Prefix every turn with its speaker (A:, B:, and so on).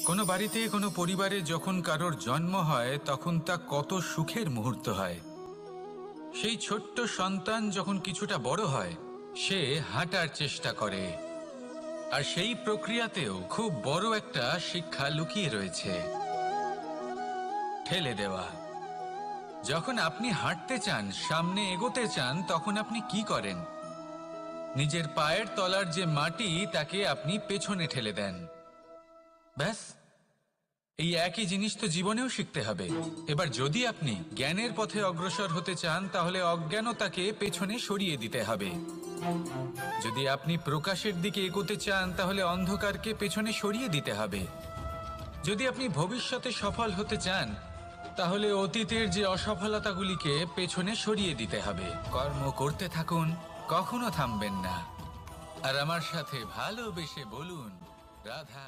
A: কোনো বাড়িতে কোনো পরিবারে যখন কারোর জন্ম হয় তখন তা কত সুখের মুহূর্ত হয়। সেই ছোট্ট সন্তান যখন কিছুটা বড় হয় সে হাঁটার চেষ্টা করে, আর সেই প্রক্রিয়াতেও খুব বড় একটা শিক্ষা লুকিয়ে রয়েছে, ঠেলে দেওয়া। যখন আপনি হাঁটতে চান, সামনে এগোতে চান, তখন আপনি কি করেন? নিজের পায়ের তলার যে মাটি তাকে আপনি পেছনে ঠেলে দেন। ব্যাস, এই একই জিনিস তো জীবনেও শিখতে হবে। এবার যদি আপনি জ্ঞানের পথে অগ্রসর হতে চান তাহলে অজ্ঞানতাকে পেছনে সরিয়ে দিতে হবে। যদি আপনি প্রকাশের দিকে এগোতে চান তাহলে অন্ধকারকে পেছনে সরিয়ে দিতে হবে। যদি আপনি ভবিষ্যতে সফল হতে চান তাহলে অতীতের যে অসফলতাগুলিকে পেছনে সরিয়ে দিতে হবে। কর্ম করতে থাকুন, কখনো থামবেন না। আর আমার সাথে ভালোবেসে বলুন, রাধা।